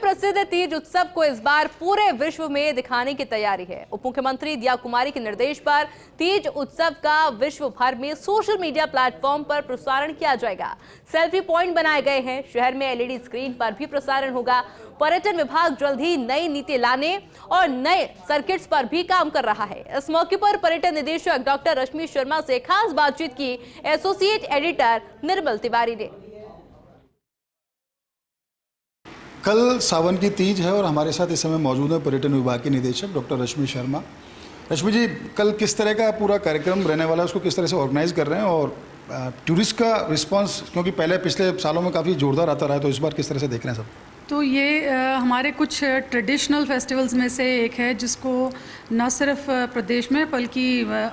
प्रसिद्ध तीज उत्सव को इस बार पूरे विश्व में दिखाने की तैयारी है। उप मुख्यमंत्री दिया कुमारी के निर्देश पर तीज उत्सव का विश्व भर में सोशल मीडिया प्लेटफॉर्म पर प्रसारण किया जाएगा। सेल्फी पॉइंट बनाए गए हैं। शहर में एलईडी स्क्रीन पर भी प्रसारण होगा। पर्यटन विभाग जल्द ही नई नीति लाने और नए सर्किट्स पर भी काम कर रहा है। इस मौके पर पर्यटन निदेशक डॉक्टर रश्मि शर्मा से खास बातचीत की एसोसिएट एडिटर निर्मल तिवारी ने। कल सावन की तीज है और हमारे साथ इस समय मौजूद है पर्यटन विभाग के निदेशक डॉक्टर रश्मि शर्मा। रश्मि जी, कल किस तरह का पूरा कार्यक्रम रहने वाला है, उसको किस तरह से ऑर्गेनाइज कर रहे हैं और टूरिस्ट का रिस्पांस, क्योंकि पहले पिछले सालों में काफ़ी जोरदार आता रहा है, तो इस बार किस तरह से देख रहे हैं सब? तो ये हमारे कुछ ट्रेडिशनल फेस्टिवल्स में से एक है जिसको न सिर्फ प्रदेश में बल्कि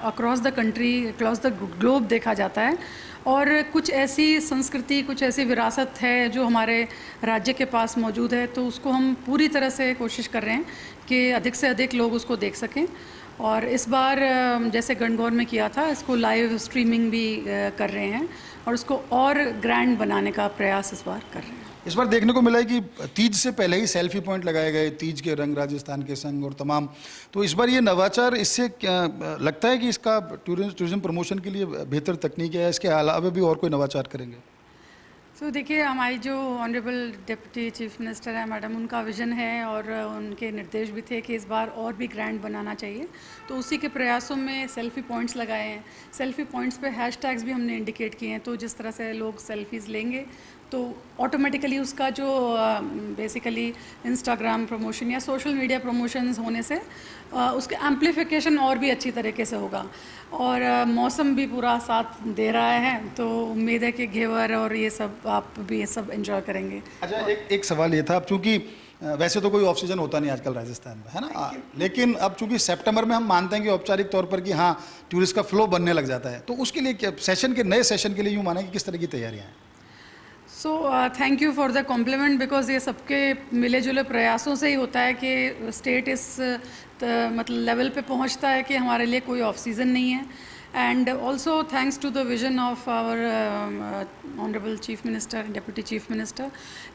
across the country, across the globe देखा जाता है। और कुछ ऐसी संस्कृति, कुछ ऐसी विरासत है जो हमारे राज्य के पास मौजूद है, तो उसको हम पूरी तरह से कोशिश कर रहे हैं कि अधिक से अधिक लोग उसको देख सकें। और इस बार जैसे गणगौर में किया था, इसको लाइव स्ट्रीमिंग भी कर रहे हैं और उसको और ग्रैंड बनाने का प्रयास इस बार कर रहे हैं। इस बार देखने को मिला है कि तीज से पहले ही सेल्फी पॉइंट लगाए गए, तीज के रंग, राजस्थान के संग और तमाम। तो इस बार ये नवाचार, इससे क्या लगता है कि इसका टूरिज्म प्रमोशन के लिए बेहतर तकनीक है, इसके अलावा भी और कोई नवाचार करेंगे? तो देखिए, हमारी जो ऑनरेबल डिप्टी चीफ मिनिस्टर है मैडम, उनका विज़न है और उनके निर्देश भी थे कि इस बार और भी ग्रैंड बनाना चाहिए। तो उसी के प्रयासों में सेल्फ़ी पॉइंट्स लगाए हैं। सेल्फ़ी पॉइंट्स पे हैशटैग्स भी हमने इंडिकेट किए हैं, तो जिस तरह से लोग सेल्फीज़ लेंगे तो ऑटोमेटिकली उसका जो बेसिकली इंस्टाग्राम प्रमोशन या सोशल मीडिया प्रमोशंस होने से उसके एम्प्लीफिकेशन और भी अच्छी तरीके से होगा। और मौसम भी पूरा साथ दे रहा है, तो उम्मीद है कि घेवर और ये सब आप भी ये सब एंजॉय करेंगे। अच्छा, एक सवाल ये था, अब चूँकि वैसे तो कोई ऑफ सीजन होता नहीं आजकल राजस्थान में, है ना, लेकिन अब चूंकि सितंबर में हम मानते हैं कि औपचारिक तौर पर कि हाँ टूरिस्ट का फ्लो बनने लग जाता है, तो उसके लिए क्या नए सेशन के लिए यूँ माने कि किस तरह की तैयारियाँ हैं? So thank you for the compliment, because ये सबके मिले जुले प्रयासों से ही होता है कि स्टेट इस मतलब लेवल पे पहुंचता है कि हमारे लिए कोई ऑफ सीज़न नहीं है। And also thanks to the vision of our honourable chief minister, deputy chief minister,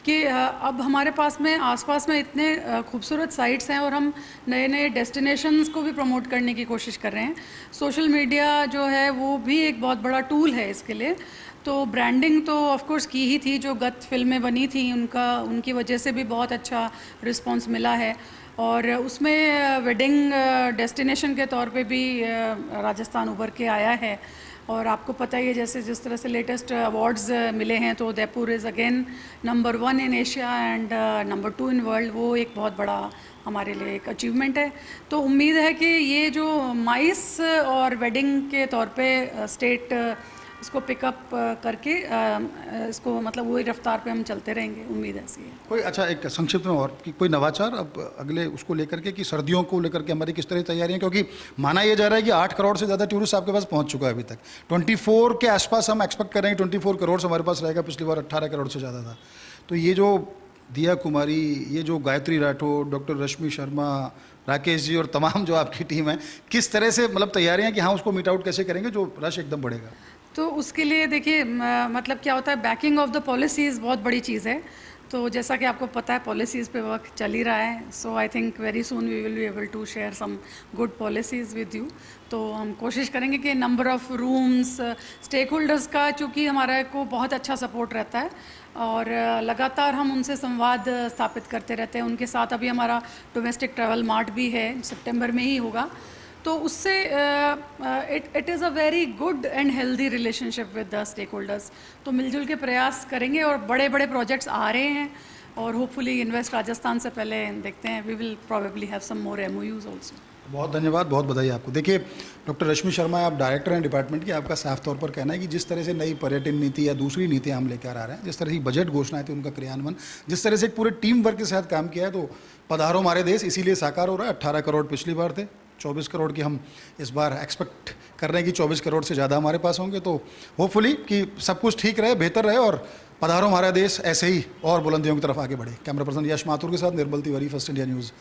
कि अब हमारे पास में आसपास में इतने खूबसूरत साइट्स हैं और हम नए नए डेस्टिनेशंस को भी प्रमोट करने की कोशिश कर रहे हैं। सोशल मीडिया जो है वो भी एक बहुत बड़ा टूल है इसके लिए। तो ब्रांडिंग तो ऑफ कोर्स की ही थी, जो गत फिल्में बनी थी उनकी वजह से भी बहुत अच्छा रिस्पांस मिला है। और उसमें वेडिंग डेस्टिनेशन के तौर पे भी राजस्थान उभर के आया है। और आपको पता ही है, जैसे जिस तरह से लेटेस्ट अवार्ड्स मिले हैं, तो Udaipur is again number 1 in Asia and number 2 in world. वो एक बहुत बड़ा हमारे लिए एक अचीवमेंट है। तो उम्मीद है कि ये जो माइस और वेडिंग के तौर पे स्टेट इसको पिकअप करके इसको मतलब वही रफ्तार पे हम चलते रहेंगे, उम्मीद ऐसी है। कोई अच्छा, एक संक्षिप्त में और कि कोई नवाचार अब अगले उसको लेकर के, कि सर्दियों को लेकर के हमारी किस तरह की तैयारियां, क्योंकि माना यह जा रहा है कि 8 करोड़ से ज़्यादा टूरिस्ट आपके पास पहुंच चुका है अभी तक। 24 के आसपास हम एक्सपेक्ट कर रहे हैं, 24 करोड़ से हमारे पास रहेगा। पिछली बार 18 करोड़ से ज़्यादा था। तो ये जो दिया कुमारी, ये जो गायत्री राठौड़, डॉक्टर रश्मि शर्मा, राकेश जी और तमाम जो आपकी टीम है, किस तरह से मतलब तैयारियाँ कि हाँ उसको मीट आउट कैसे करेंगे जो रश एकदम बढ़ेगा? तो उसके लिए देखिए, मतलब क्या होता है, बैकिंग ऑफ द पॉलिसीज़ बहुत बड़ी चीज़ है। तो जैसा कि आपको पता है, पॉलिसीज़ पे वर्क चल ही रहा है। So I think very soon we will be able to share some good policies with you. तो हम कोशिश करेंगे कि number of rooms, stakeholders का चूँकि हमारा को बहुत अच्छा सपोर्ट रहता है और लगातार हम उनसे संवाद स्थापित करते रहते हैं। उनके साथ अभी हमारा डोमेस्टिक ट्रैवल मार्ट भी है, सितंबर में ही होगा। तो उससे it is a very good and healthy relationship with the stakeholders. तो मिलजुल के प्रयास करेंगे और बड़े बड़े प्रोजेक्ट्स आ रहे हैं और होपफुली इन्वेस्ट राजस्थान से पहले देखते हैं, we will probably have some more MOUs also. बहुत धन्यवाद, बहुत बधाई आपको। देखिए डॉक्टर रश्मि शर्मा, आप डायरेक्टर हैं डिपार्टमेंट की, आपका साफ तौर पर कहना है कि जिस तरह से नई पर्यटन नीति या दूसरी नीतियाँ हम लेकर आ रहे हैं, जिस तरह की बजट घोषणाएं थी उनका क्रियान्वयन, जिस तरह से एक पूरे टीम वर्क के साथ काम किया है, तो पधारो हमारे देश इसीलिए साकार हो रहा है। 18 करोड़ पिछली बार थे, 24 करोड़ की हम इस बार एक्सपेक्ट कर रहे हैं कि 24 करोड़ से ज़्यादा हमारे पास होंगे। तो होपफुली कि सब कुछ ठीक रहे, बेहतर रहे और पधारो हमारा देश ऐसे ही और बुलंदियों की तरफ आगे बढ़े। कैमरा पर्सन यश माथुर के साथ निर्मल तिवारी, फर्स्ट इंडिया न्यूज़।